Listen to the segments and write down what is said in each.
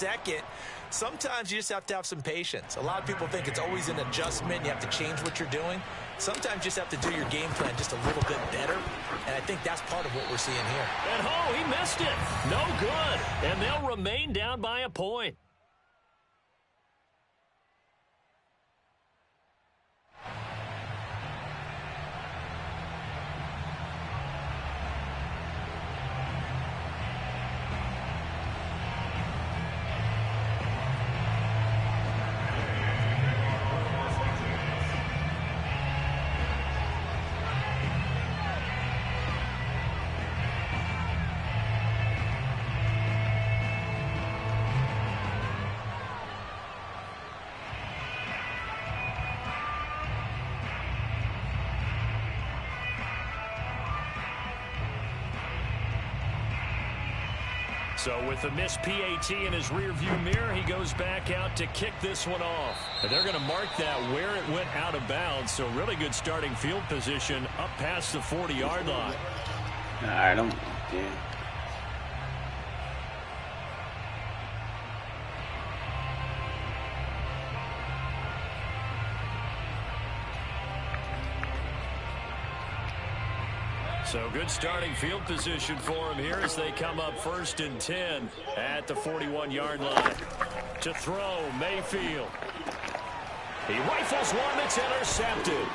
second. Sometimes you just have to have some patience. A lot of people think it's always an adjustment. You have to change what you're doing. Sometimes you just have to do your game plan just a little bit better, and I think that's part of what we're seeing here. And he missed it. No good. And they'll remain down by a point. So with a missed PAT in his rearview mirror, he goes back out to kick this one off. And they're going to mark that where it went out of bounds. So really good starting field position up past the 40-yard line. I don't. Yeah. So good starting field position for him here as they come up 1st and 10 at the 41-yard line. To throw, Mayfield. He rifles one that's intercepted.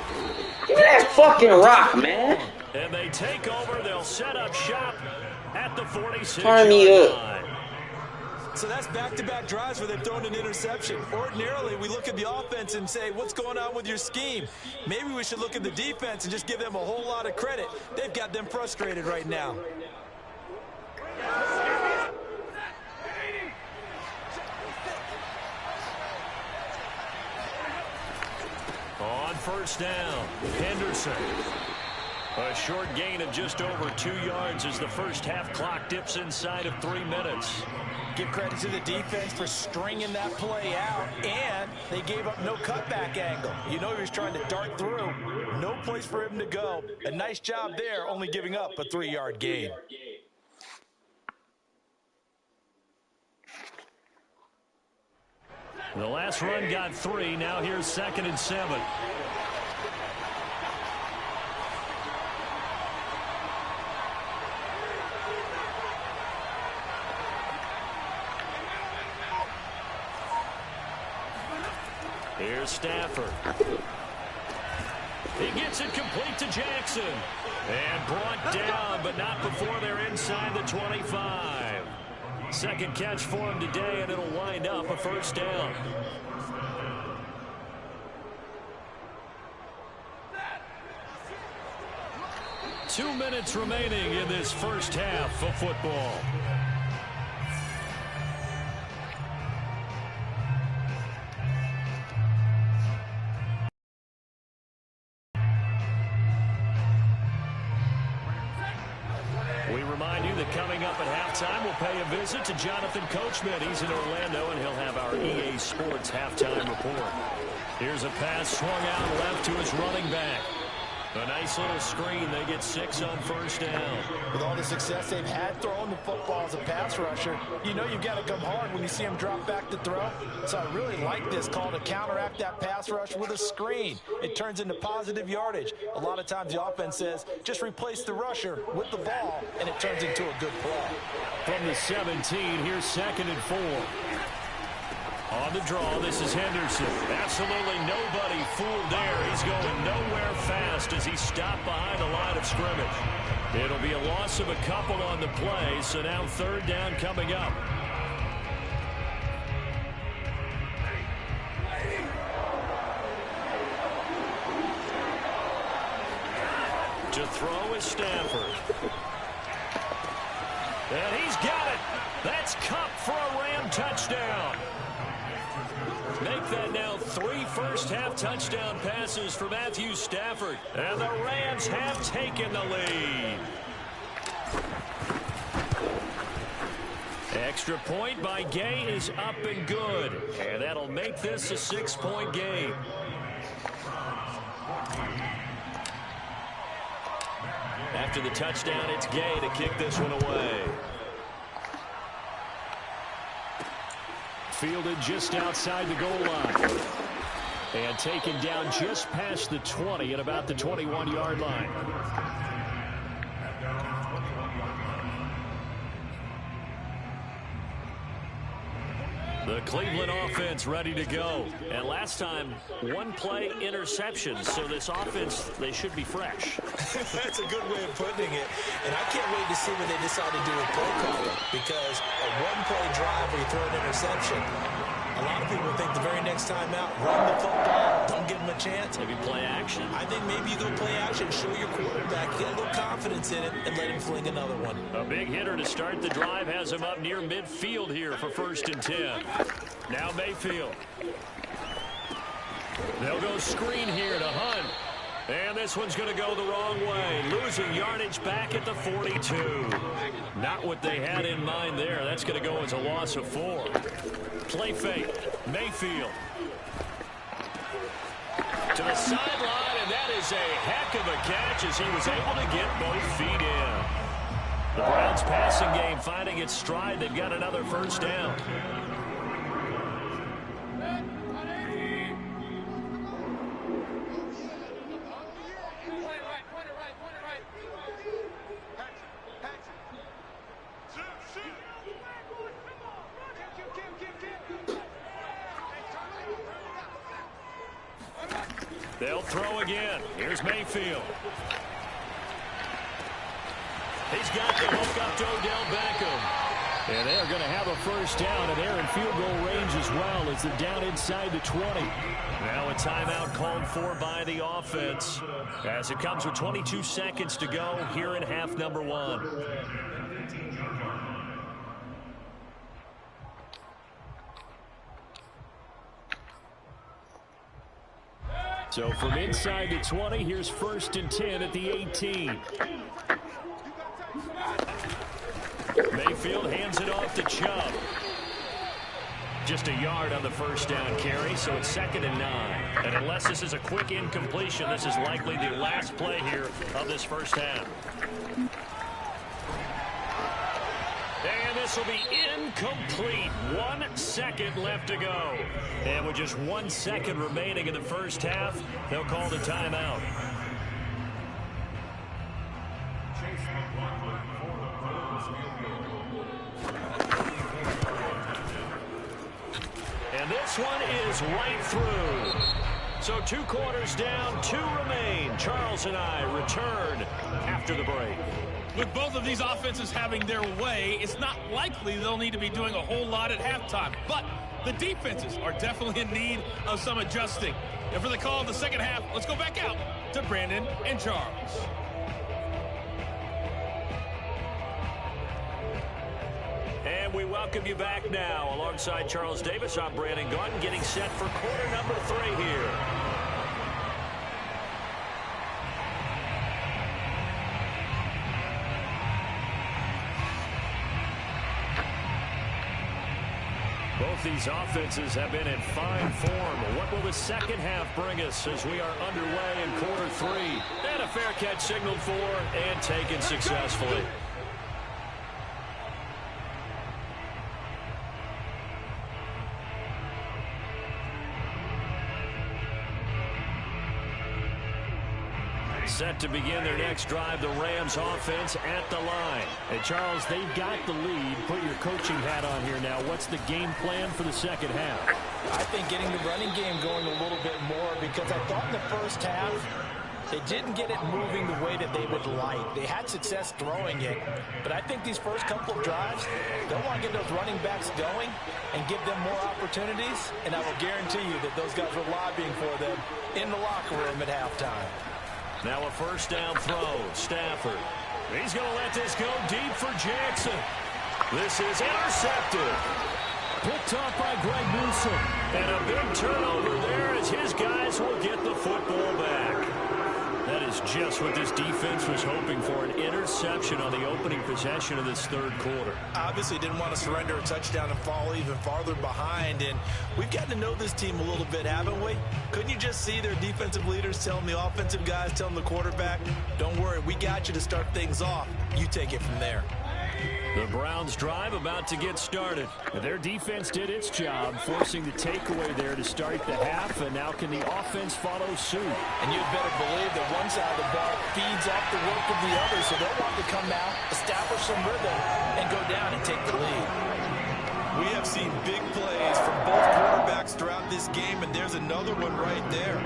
Give me that fucking rock, man. And they take over. They'll set up shop at the 46-yard Turn me up. line. So that's back-to-back drives where they've thrown an interception. Ordinarily, we look at the offense and say, what's going on with your scheme? Maybe we should look at the defense and just give them a whole lot of credit. They've got them frustrated right now. On 1st down, Henderson. A short gain of just over 2 yards as the first half clock dips inside of 3 minutes. Give credit to the defense for stringing that play out, and they gave up no cutback angle. You know he was trying to dart through. No place for him to go. A nice job there, only giving up a 3-yard gain. The last run got 3. Now here's 2nd and 7. Here's Stafford. He gets it complete to Jackson. And brought down, but not before they're inside the 25. Second catch for him today, and it'll wind up a 1st down. Two minutes remaining in this first half of football. Coming up at halftime, we'll pay a visit to Jonathan Coachman. He's in Orlando, and he'll have our EA Sports halftime report. Here's a pass swung out left to his running back. A nice little screen. They get 6 on 1st down. With all the success they've had throwing the football as a pass rusher, you know you've got to come hard when you see him drop back to throw. So I really like this call to counteract that pass rush with a screen. It turns into positive yardage. A lot of times the offense says, just replace the rusher with the ball, and it turns into a good play. From the 17, here's 2nd and 4. On the draw, this is Henderson. Absolutely nobody fooled there. He's going nowhere fast as he stopped behind the line of scrimmage. It'll be a loss of a couple on the play, so now 3rd down coming up. To throw is Stafford. And he's got it. That's Kupp for a Ram touchdown. Make that now 3 first-half touchdown passes for Matthew Stafford. And the Rams have taken the lead. Extra point by Gay is up and good. And that'll make this a 6-point game. After the touchdown, it's Gay to kick this one away. fielded just outside the goal line. And taken down just past the 20 at about the 21-yard line. The Cleveland offense ready to go. And last time, one play interception. So this offense, they should be fresh. That's a good way of putting it. And I can't wait to see what they decide to do with play calling. Because a one-play drive where you throw an interception, a lot of people think the very next time out, run the football, don't give them a chance. Maybe play action. I think maybe you go play action, show your quarterback, get a little confidence in it, and let him fling another one. A big hitter to start the drive has him up near midfield here for 1st and 10. Now Mayfield. They'll go screen here to Hunt. And this one's going to go the wrong way. Losing yardage back at the 42. Not what they had in mind there. That's going to go as a loss of 4. Play fake. Mayfield. To the sideline, and that is a heck of a catch as he was able to get both feet in. The Browns passing game finding its stride. They've got another 1st down. They'll throw again. Here's Mayfield. He's got the hook up to Odell Beckham. And they're going to have a 1st down, and they're in field goal range as well as they're down inside the 20. Now a timeout called for by the offense as it comes with 22 seconds to go here in half number 1. So from inside the 20, here's 1st and 10 at the 18. Mayfield hands it off to Chubb. Just a yard on the 1st down carry, so it's 2nd and 9. And unless this is a quick incompletion, this is likely the last play here of this 1st half. And this will be incomplete. 1 second left to go. And with just 1 second remaining in the 1st half, they'll call the timeout. And this one is right through. So 2 quarters down, 2 remain. Charles and I return after the break. With both of these offenses having their way, it's not likely they'll need to be doing a whole lot at halftime. But the defenses are definitely in need of some adjusting. And for the call of the 2nd half, let's go back out to Brandon and Charles. And we welcome you back now. Alongside Charles Davis, I'm Brandon Gaudin, getting set for quarter number 3 here. Both these offenses have been in fine form. What will the 2nd half bring us as we are underway in quarter 3? And a fair catch signaled for and taken successfully. Set to begin their next drive, the Rams offense at the line. Hey, Charles, they've got the lead. Put your coaching hat on here now. What's the game plan for the 2nd half? I think getting the running game going a little bit more, because I thought in the 1st half they didn't get it moving the way that they would like. They had success throwing it, but I think these first couple of drives, they'll want to get those running backs going and give them more opportunities, and I will guarantee you that those guys were lobbying for them in the locker room at halftime. Now a 1st down throw. Stafford. He's going to let this go deep for Jackson. This is intercepted. Picked off by Greg Newsome. And a big turnover there as his guys will get the football back. That is just what this defense was hoping for, an interception on the opening possession of this 3rd quarter. Obviously didn't want to surrender a touchdown and fall even farther behind, and we've gotten to know this team a little bit, haven't we? Couldn't you just see their defensive leaders telling the offensive guys, telling the quarterback, don't worry, we got you to start things off. You take it from there. The Browns drive about to get started. Their defense did its job, forcing the takeaway there to start the half, and now can the offense follow suit? And you'd better believe that one side of the ball feeds off the work of the other, so they'll want to come out, establish some rhythm, and go down and take the lead. We have seen big plays from both quarterbacks throughout this game, and there's another one right there.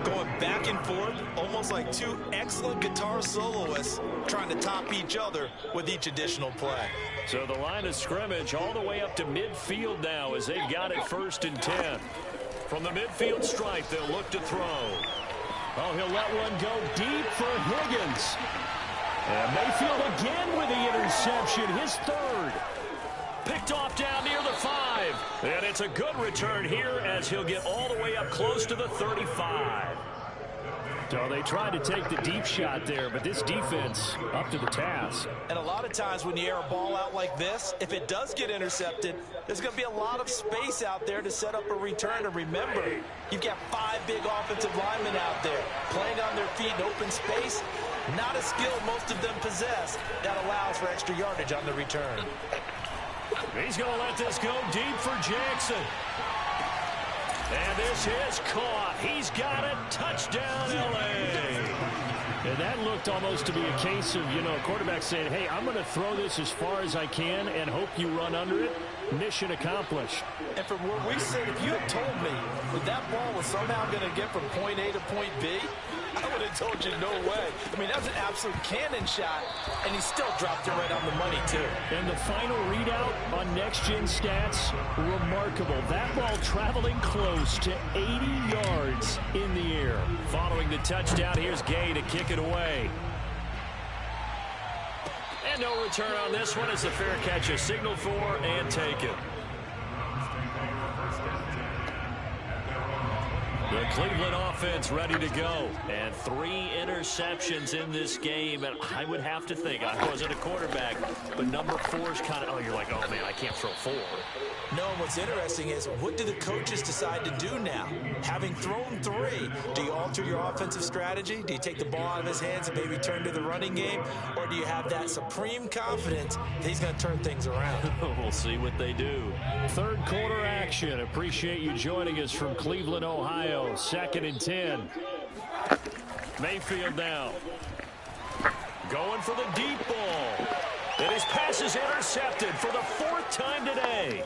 Going back and forth, almost like two excellent guitar soloists trying to top each other with each additional play. So the line of scrimmage all the way up to midfield now as they've got it 1st and 10. From the midfield stripe, they'll look to throw. Oh, he'll let one go deep for Higgins. And Mayfield again with the interception, his 3rd. Picked off down near the 5. And it's a good return here as he'll get all the way up close to the 35. So they tried to take the deep shot there, but this defense up to the task. And a lot of times when you air a ball out like this, if it does get intercepted, there's going to be a lot of space out there to set up a return. And remember, you've got 5 big offensive linemen out there playing on their feet in open space. Not a skill most of them possess that allows for extra yardage on the return. He's going to let this go deep for Jackson. And this is caught. He's got it. Touchdown, L.A. And that looked almost to be a case of, a quarterback saying, hey, I'm going to throw this as far as I can and hope you run under it. Mission accomplished. And from where we sit, if you had told me that ball was somehow going to get from point A to point B, I would have told you no way. I mean, that was an absolute cannon shot, and he still dropped it right on the money, too. And the final readout on next-gen stats, remarkable. That ball traveling close to 80 yards in the air. Following the touchdown, here's Gay to kick it away. And no return on this one as the fair catch is signaled for and taken. The Cleveland offense ready to go. And 3 interceptions in this game. And I would have to think, I wasn't a quarterback, but number 4 is kind of, you're like, oh, man, I can't throw 4. No, and what's interesting is, what do the coaches decide to do now? Having thrown 3, do you alter your offensive strategy? Do you take the ball out of his hands and maybe turn to the running game? Or do you have that supreme confidence that he's going to turn things around? We'll see what they do. 3rd quarter action. Appreciate you joining us from Cleveland, Ohio. 2nd and 10. Mayfield now. Going for the deep ball. And his pass is intercepted for the 4th time today.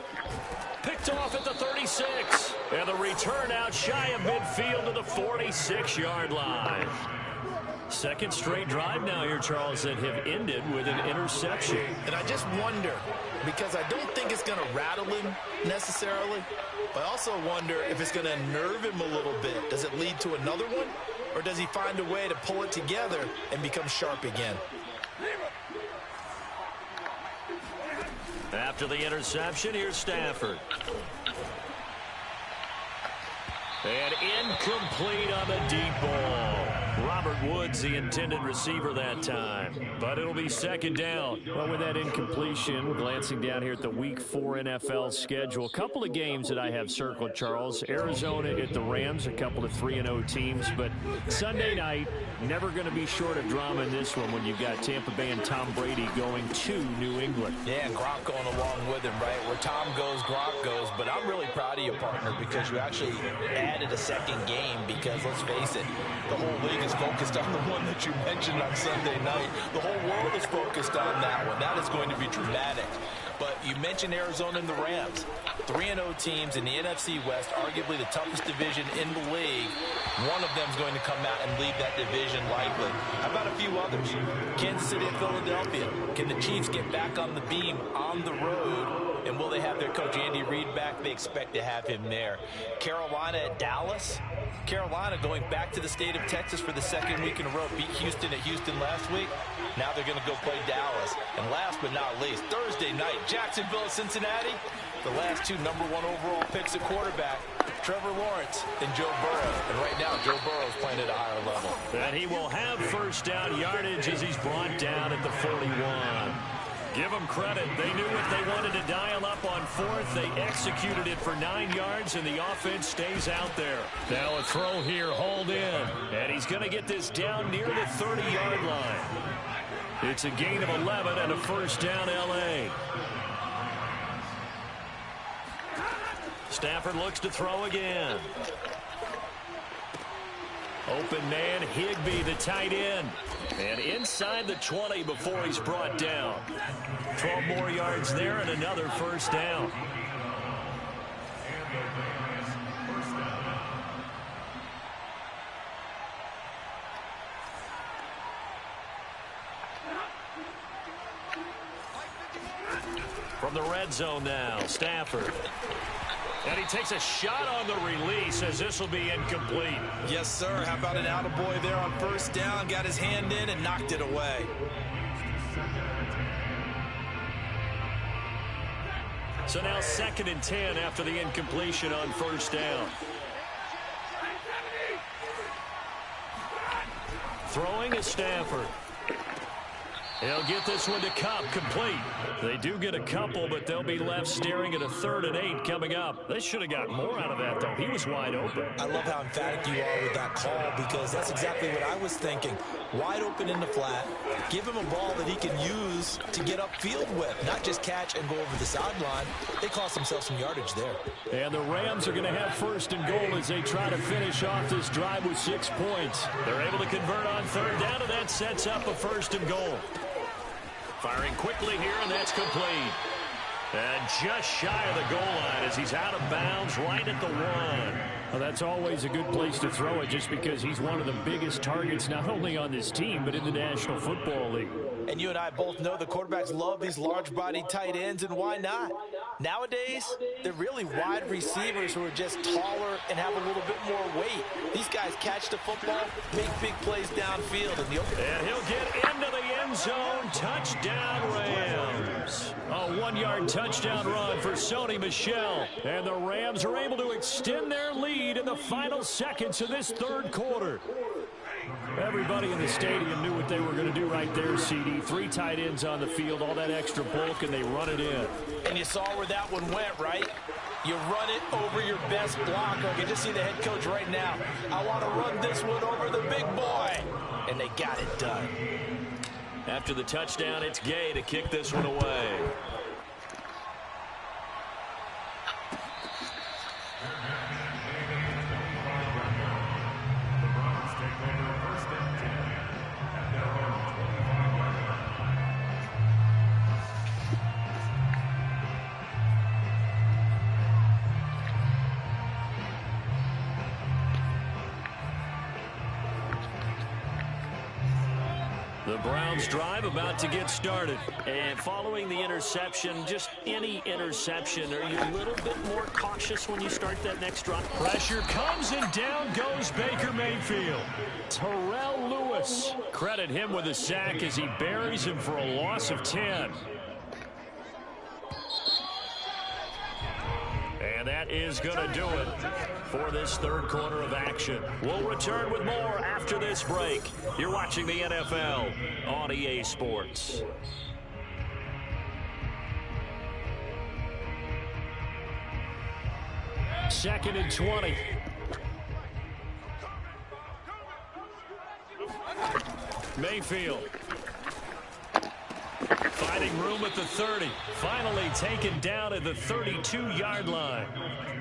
Picked off at the 36. And the return out shy of midfield to the 46-yard line. 2nd straight drive now here, Charles, that have ended with an interception. And I just wonder, because I don't think it's going to rattle him necessarily, but I also wonder if it's going to unnerve him a little bit. Does it lead to another one? Or does he find a way to pull it together and become sharp again? After the interception, here's Stafford. And incomplete on the deep ball. Robert Woods, the intended receiver that time. But it'll be 2nd down. Well, with that incompletion, glancing down here at the Week 4 NFL schedule, a couple of games that I have circled, Charles. Arizona at the Rams, a couple of 3-0 teams. But Sunday night, never going to be short of drama in this one when you've got Tampa Bay and Tom Brady going to New England. Yeah, and Gronk going along with him, right? Where Tom goes, Gronk goes. But I'm really proud of you, partner, because you actually added a 2nd game because, let's face it, the whole league is focused on the one that you mentioned on Sunday night. The whole world is focused on that one. That is going to be dramatic. But you mentioned Arizona and the Rams. 3-0 teams in the NFC West, arguably the toughest division in the league. One of them is going to come out and lead that division likely. How about a few others? Kansas City and Philadelphia. Can the Chiefs get back on the beam on the road? And will they have their coach Andy Reid back? They expect to have him there. Carolina at Dallas. Carolina going back to the state of Texas for the 2nd week in a row. Beat Houston at Houston last week. Now they're going to go play Dallas. And last but not least, Thursday night, Jacksonville at Cincinnati. The last 2 number 1 overall picks at quarterback, Trevor Lawrence and Joe Burrow. And right now, Joe Burrow is playing at a higher level. And he will have 1st down yardage as he's brought down at the 41. Give them credit. They knew what they wanted to dial up on 4th. They executed it for 9 yards, and the offense stays out there. Now a throw here, hauled in. And he's going to get this down near the 30-yard line. It's a gain of 11 and a first down, L.A. Stafford looks to throw again. Open man, Higbee, the tight end. And inside the 20 before he's brought down. 12 more yards there and another first down. From the red zone now, Stafford. And he takes a shot on the release as this will be incomplete. Yes, sir. How about an attaboy there on first down? Got his hand in and knocked it away. So now 2nd and 10 after the incompletion on first down. Throwing is Stafford. He'll get this one to Cup, complete. They do get a couple, but they'll be left staring at a 3rd and 8 coming up. They should have got more out of that, though. He was wide open. I love how emphatic you are with that call because that's exactly what I was thinking. Wide open in the flat. Give him a ball that he can use to get upfield with, not just catch and go over the sideline. They cost themselves some yardage there. And the Rams are going to have 1st and goal as they try to finish off this drive with 6 points. They're able to convert on 3rd down, and that sets up a 1st and goal. Firing quickly here, and that's complete. And just shy of the goal line as he's out of bounds right at the 1. Well, that's always a good place to throw it just because he's one of the biggest targets not only on this team but in the National Football League. And you and I both know the quarterbacks love these large-bodied tight ends, and why not? Nowadays, they're really wide receivers who are just taller and have a little bit more weight. These guys catch the football, make big plays downfield. And he'll get into the end zone. Touchdown, Rams. A 1-yard touchdown run for Sony Michel. And the Rams are able to extend their lead in the final seconds of this 3rd quarter. Everybody in the stadium knew what they were going to do right there, CD. 3 tight ends on the field, all that extra bulk, and they run it in. And you saw where that one went, right? You run it over your best blocker. I can just see the head coach right now. I want to run this one over the big boy. And they got it done. After the touchdown, it's Gay to kick this one away. The Browns drive about to get started. And following the interception, just any interception, are you a little bit more cautious when you start that next drive? Pressure comes and down goes Baker Mayfield. Terrell Lewis. Credit him with a sack as he buries him for a loss of 10. And that is going to do it for this 3rd quarter of action. We'll return with more after this break. You're watching the NFL on EA Sports. Second and 20. Mayfield. Finding room at the 30. Finally taken down at the 32-yard line.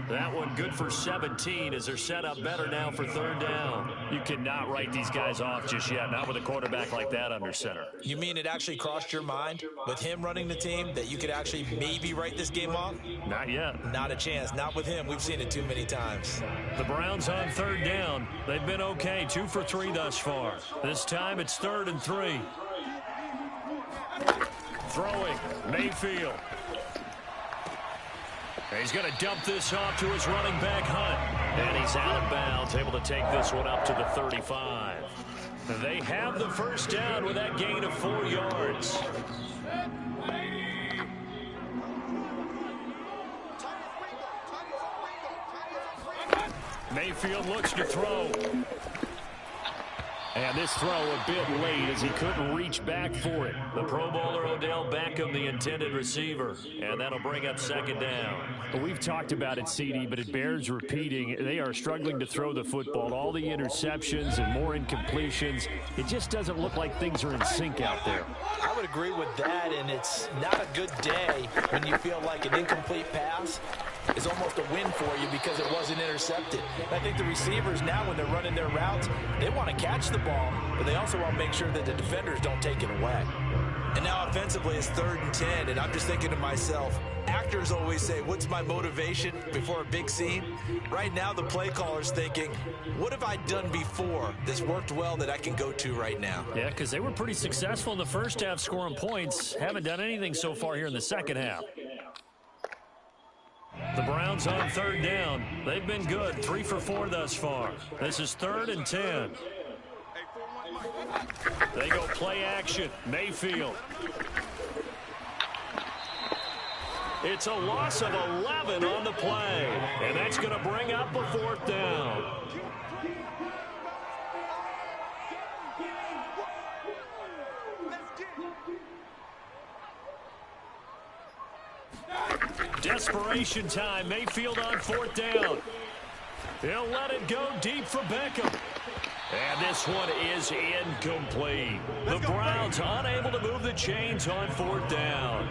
That one good for 17 as they're set up better now for 3rd down. You cannot write these guys off just yet, not with a quarterback like that under center. You mean it actually crossed your mind with him running the team that you could actually maybe write this game off? Not yet. Not a chance. Not with him. We've seen it too many times. The Browns on 3rd down. They've been okay, 2 for 3 thus far. This time it's 3rd and 3. Throwing, Mayfield. He's going to dump this off to his running back, Hunt. And he's out of bounds, able to take this one up to the 35. They have the first down with that gain of 4 yards. Mayfield looks to throw. And this throw a bit late as he couldn't reach back for it. The Pro Bowler Odell Beckham, the intended receiver. And that'll bring up second down. Well, we've talked about it, CD, but it bears repeating. They are struggling to throw the football. All the interceptions and more incompletions. It just doesn't look like things are in sync out there. I would agree with that, and it's not a good day when you feel like an incomplete pass is almost a win for you because it wasn't intercepted. And I think the receivers now, when they're running their routes, they want to catch the ball, but they also want to make sure that the defenders don't take it away. And now offensively it's 3rd and 10, and I'm just thinking to myself, actors always say, what's my motivation before a big scene? Right now the play caller's thinking, what have I done before that's worked well that I can go to right now? Yeah, because they were pretty successful in the first half scoring points. Haven't done anything so far here in the second half. The Browns on 3rd down. They've been good, 3 for 4 thus far. This is 3rd and 10. They go play action. Mayfield. It's a loss of 11 on the play. And that's going to bring up a 4th down. Desperation time. Mayfield on 4th down. He'll let it go deep for Beckham. And this one is incomplete. The Browns unable to move the chains on 4th down.